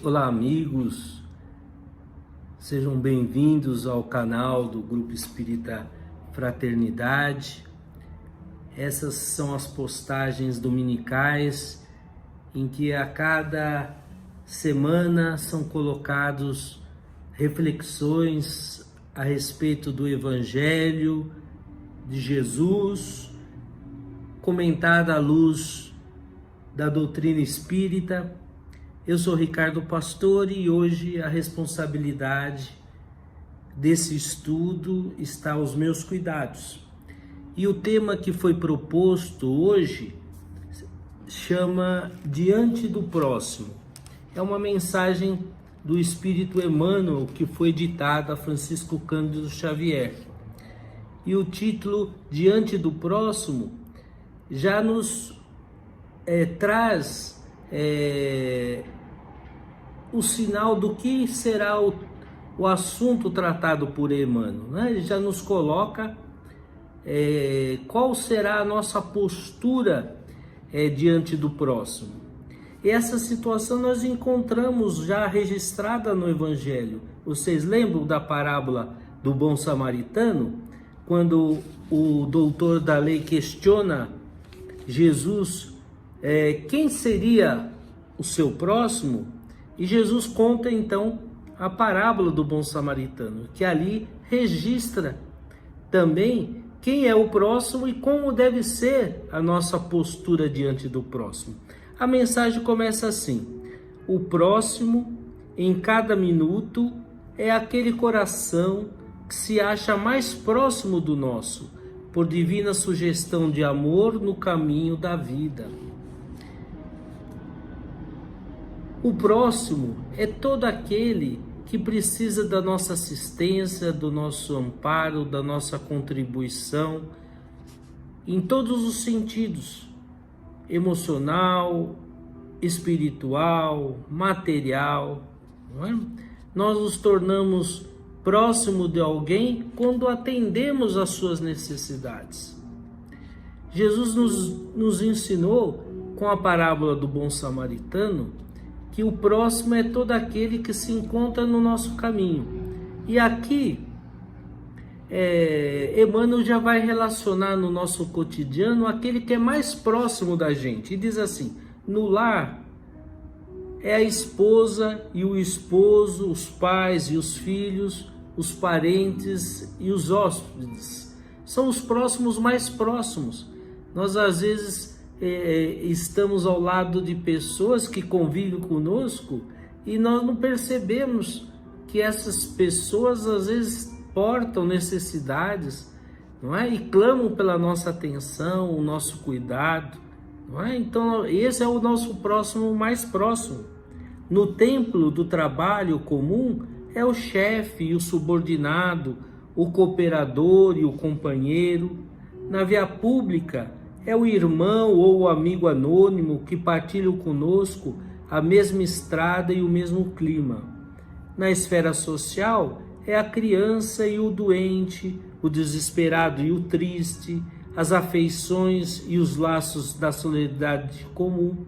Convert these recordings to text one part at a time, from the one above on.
Olá, amigos, sejam bem-vindos ao canal do Grupo Espírita Fraternidade. Essas são as postagens dominicais em que a cada semana são colocados reflexões a respeito do Evangelho de Jesus, comentada à luz da doutrina espírita. Eu sou Ricardo Pastore e hoje a responsabilidade desse estudo está aos meus cuidados. E o tema que foi proposto hoje chama Diante do Próximo. É uma mensagem do Espírito Emmanuel que foi ditada a Francisco Cândido Xavier. E o título Diante do Próximo já nos traz o sinal do que será o assunto tratado por Emmanuel, né? Ele já nos coloca qual será a nossa postura diante do próximo. E essa situação nós encontramos já registrada no Evangelho. Vocês lembram da parábola do bom samaritano? Quando o doutor da lei questiona Jesus quem seria o seu próximo, e Jesus conta então a parábola do bom samaritano, que ali registra também quem é o próximo e como deve ser a nossa postura diante do próximo. A mensagem começa assim: o próximo, em cada minuto, é aquele coração que se acha mais próximo do nosso, por divina sugestão de amor no caminho da vida. O próximo é todo aquele que precisa da nossa assistência, do nosso amparo, da nossa contribuição, em todos os sentidos, emocional, espiritual, material, não é? Nós nos tornamos próximo de alguém quando atendemos às suas necessidades. Jesus nos ensinou, com a parábola do bom samaritano, que o próximo é todo aquele que se encontra no nosso caminho. E aqui, Emmanuel já vai relacionar no nosso cotidiano aquele que é mais próximo da gente. E diz assim: no lar é a esposa e o esposo, os pais e os filhos, os parentes e os hóspedes. São os próximos mais próximos. Nós às vezes estamos ao lado de pessoas que convivem conosco e nós não percebemos que essas pessoas às vezes portam necessidades, não é? E clamam pela nossa atenção, o nosso cuidado, não é? Então esse é o nosso próximo mais próximo. No templo do trabalho comum é o chefe e o subordinado, o cooperador e o companheiro. Na via pública é o irmão ou o amigo anônimo que partilham conosco a mesma estrada e o mesmo clima. Na esfera social, é a criança e o doente, o desesperado e o triste, as afeições e os laços da solidariedade comum.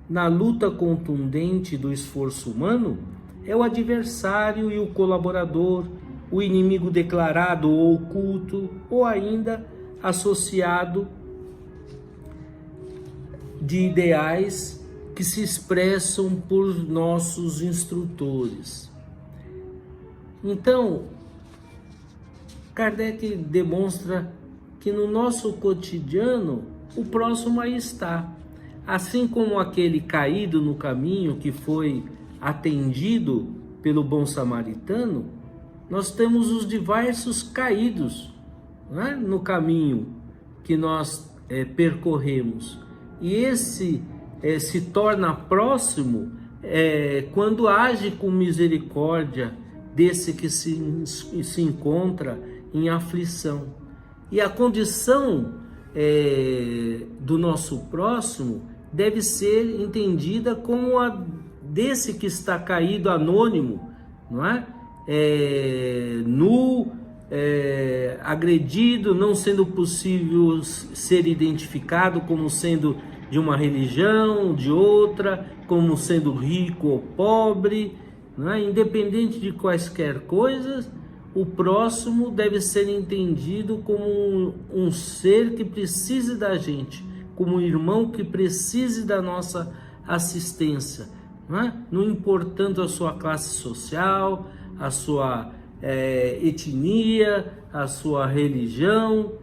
Na luta contundente do esforço humano, é o adversário e o colaborador, o inimigo declarado ou oculto, ou ainda associado de ideais que se expressam por nossos instrutores. Então, Kardec demonstra que no nosso cotidiano o próximo aí está. Assim como aquele caído no caminho que foi atendido pelo bom samaritano, nós temos os diversos caídos, né, no caminho que nós percorremos. E esse se torna próximo quando age com misericórdia desse que se encontra em aflição. E a condição do nosso próximo deve ser entendida como a desse que está caído, anônimo, não é? Nu, agredido, não sendo possível ser identificado como sendo de uma religião, de outra, como sendo rico ou pobre, né? Independente de quaisquer coisas, o próximo deve ser entendido como um ser que precise da gente, como um irmão que precise da nossa assistência, não importando a sua classe social, a sua etnia, a sua religião,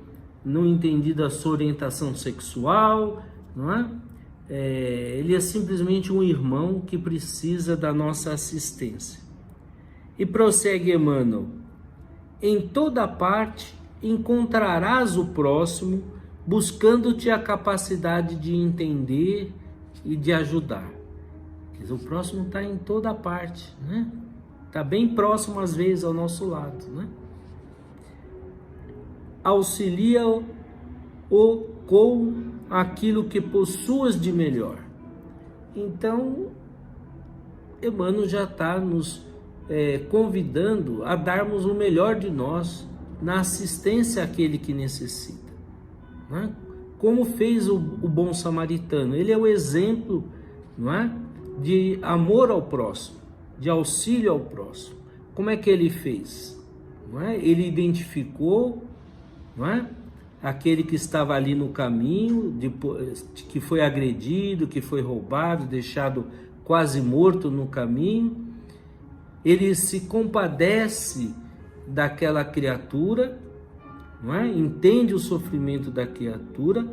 não entendido a sua orientação sexual, não é? Ele é simplesmente um irmão que precisa da nossa assistência. E prossegue Emmanuel: em toda parte encontrarás o próximo, buscando-te a capacidade de entender e de ajudar. Quer dizer, o próximo está em toda parte, né? Está bem próximo às vezes ao nosso lado, né? Auxilia-o com aquilo que possuas de melhor. Então, Emmanuel já está nos convidando a darmos o melhor de nós na assistência àquele que necessita, né? Como fez o bom samaritano. Ele é o exemplo, não é, de amor ao próximo, de auxílio ao próximo. Como é que ele fez? Não é? Ele identificou, não é, aquele que estava ali no caminho, que foi agredido, que foi roubado, deixado quase morto no caminho. Ele se compadece daquela criatura, não é? Entende o sofrimento da criatura,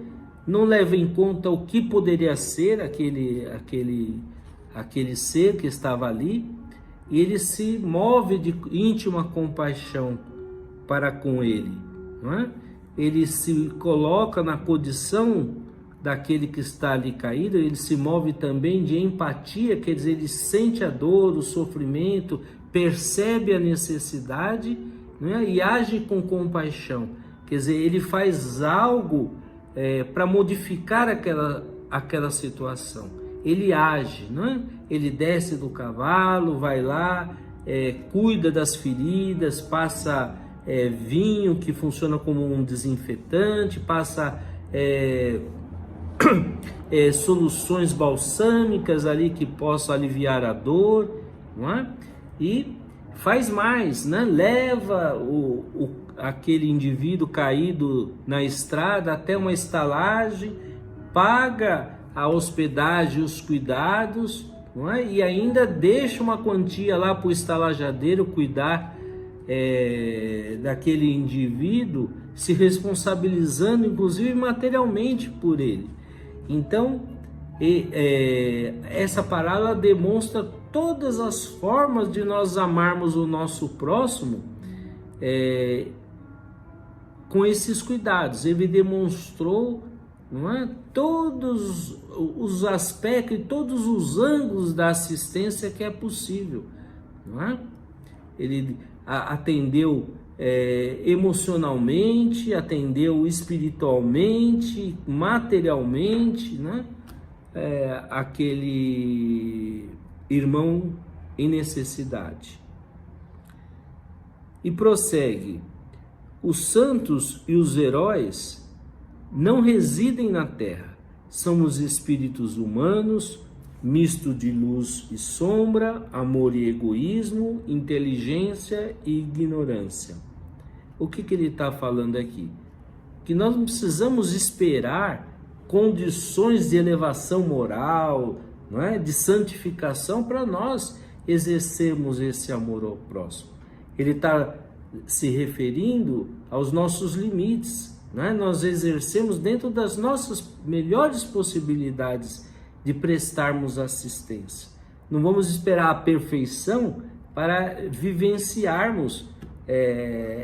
não leva em conta o que poderia ser aquele ser que estava ali, e ele se move de íntima compaixão para com ele, não é? Ele se coloca na condição daquele que está ali caído, ele se move também de empatia, quer dizer, ele sente a dor, o sofrimento, percebe a necessidade, né, e age com compaixão. Quer dizer, ele faz algo para modificar aquela situação. Ele age, né? Ele desce do cavalo, vai lá, cuida das feridas, passa vinho que funciona como um desinfetante, passa soluções balsâmicas ali que possam aliviar a dor, não é? E faz mais, né? Leva aquele indivíduo caído na estrada até uma estalagem, paga a hospedagem e os cuidados, não é? E ainda deixa uma quantia lá para o estalajadeiro cuidar daquele indivíduo, se responsabilizando inclusive materialmente por ele. Então, essa parábola demonstra todas as formas de nós amarmos o nosso próximo com esses cuidados. Ele demonstrou, não é, todos os aspectos e todos os ângulos da assistência que é possível, não é? Ele atendeu emocionalmente, atendeu espiritualmente, materialmente, né? Aquele irmão em necessidade. E prossegue: os santos e os heróis não residem na terra, são os espíritos humanos, misto de luz e sombra, amor e egoísmo, inteligência e ignorância. O que ele está falando aqui? Que nós não precisamos esperar condições de elevação moral, não é? De santificação para nós exercermos esse amor ao próximo. Ele está se referindo aos nossos limites, não é? Nós exercemos dentro das nossas melhores possibilidades de prestarmos assistência. Não vamos esperar a perfeição para vivenciarmos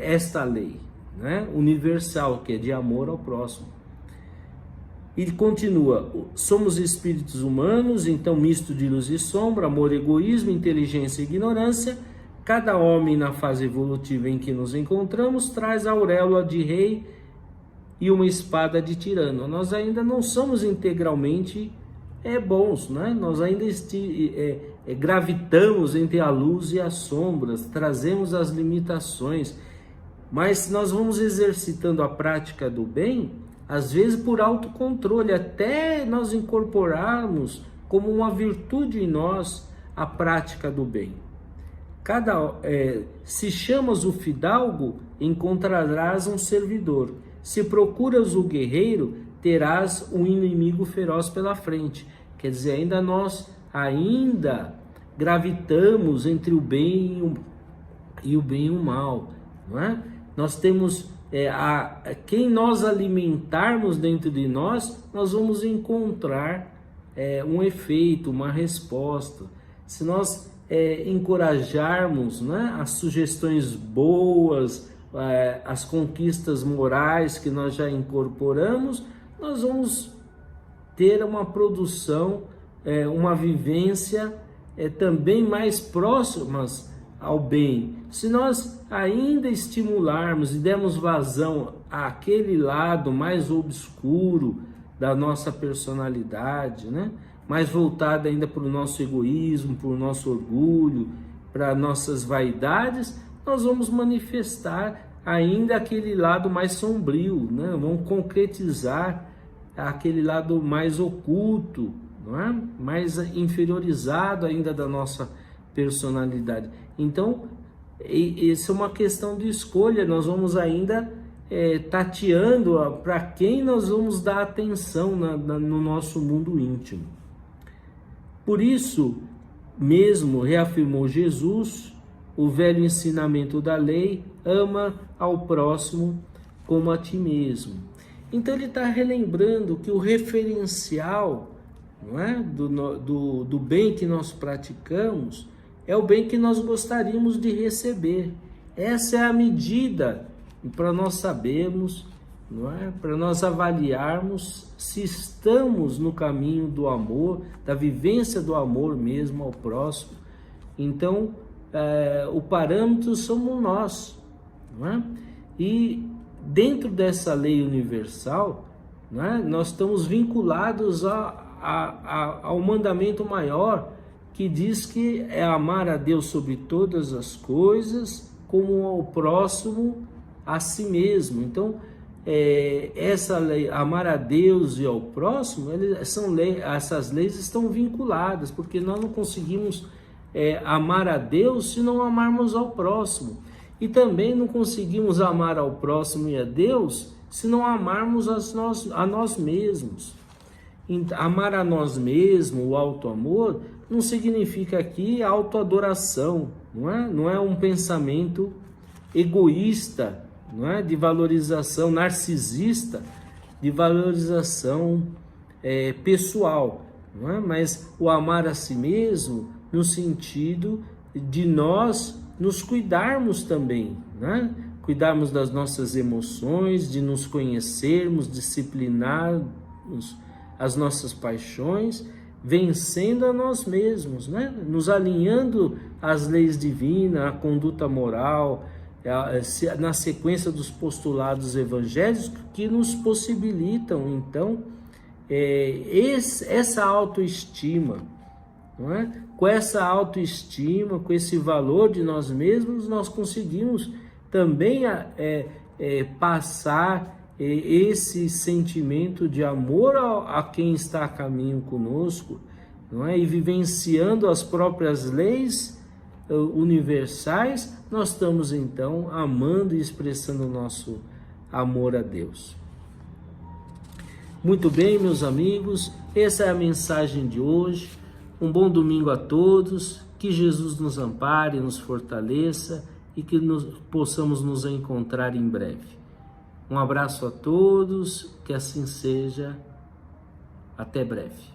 esta lei, né, universal, que é de amor ao próximo. E continua: somos espíritos humanos, então misto de luz e sombra, amor, egoísmo, inteligência e ignorância. Cada homem na fase evolutiva em que nos encontramos traz a auréola de rei e uma espada de tirano. Nós ainda não somos integralmente bons, né? Nós ainda gravitamos entre a luz e as sombras, trazemos as limitações, mas nós vamos exercitando a prática do bem, às vezes por autocontrole, até nós incorporarmos como uma virtude em nós a prática do bem. Se chamas o fidalgo, encontrarás um servidor. Se procuras o guerreiro, terás um inimigo feroz pela frente. Quer dizer, ainda gravitamos entre o bem e o mal, não é? Nós temos quem nós alimentarmos dentro de nós, nós vamos encontrar um efeito, uma resposta. Se nós encorajarmos, né, as sugestões boas, as conquistas morais que nós já incorporamos, nós vamos ter uma produção, uma vivência também mais próximas ao bem. Se nós ainda estimularmos e dermos vazão àquele lado mais obscuro da nossa personalidade, né? Mais voltada ainda para o nosso egoísmo, para o nosso orgulho, para nossas vaidades, nós vamos manifestar ainda aquele lado mais sombrio, né? Vamos concretizar aquele lado mais oculto, não é? Mais inferiorizado ainda da nossa personalidade. Então, isso é uma questão de escolha. Nós vamos ainda tateando para quem nós vamos dar atenção no nosso mundo íntimo. Por isso mesmo reafirmou Jesus o velho ensinamento da lei: ama ao próximo como a ti mesmo. Então ele está relembrando que o referencial, não é, do bem que nós praticamos é o bem que nós gostaríamos de receber. Essa é a medida para nós sabermos, não é? Para nós avaliarmos se estamos no caminho do amor, da vivência do amor mesmo ao próximo. Então, o parâmetro somos nós, não é? E dentro dessa lei universal, não é? Nós estamos vinculados ao mandamento maior, que diz que é amar a Deus sobre todas as coisas, como ao próximo a si mesmo. Então, essa lei, amar a Deus e ao próximo, essas leis estão vinculadas, porque nós não conseguimos amar a Deus se não amarmos ao próximo. E também não conseguimos amar ao próximo e a Deus se não amarmos a nós mesmos. Amar a nós mesmos, o auto-amor, não significa aqui autoadoração, não é? Não é um pensamento egoísta, não é? De valorização narcisista, de valorização pessoal, não é? Mas o amar a si mesmo no sentido de nós nos cuidarmos também, né? Cuidarmos das nossas emoções, de nos conhecermos, disciplinarmos as nossas paixões, vencendo a nós mesmos, né? Nos alinhando às leis divinas, à conduta moral, na sequência dos postulados evangélicos que nos possibilitam, então, essa autoestima, não é? Com essa autoestima, com esse valor de nós mesmos, nós conseguimos também passar esse sentimento de amor a quem está a caminho conosco, não é? E vivenciando as próprias leis universais, nós estamos então amando e expressando o nosso amor a Deus. Muito bem, meus amigos, essa é a mensagem de hoje. Um bom domingo a todos, que Jesus nos ampare, nos fortaleça e que possamos nos encontrar em breve. Um abraço a todos, que assim seja. Até breve.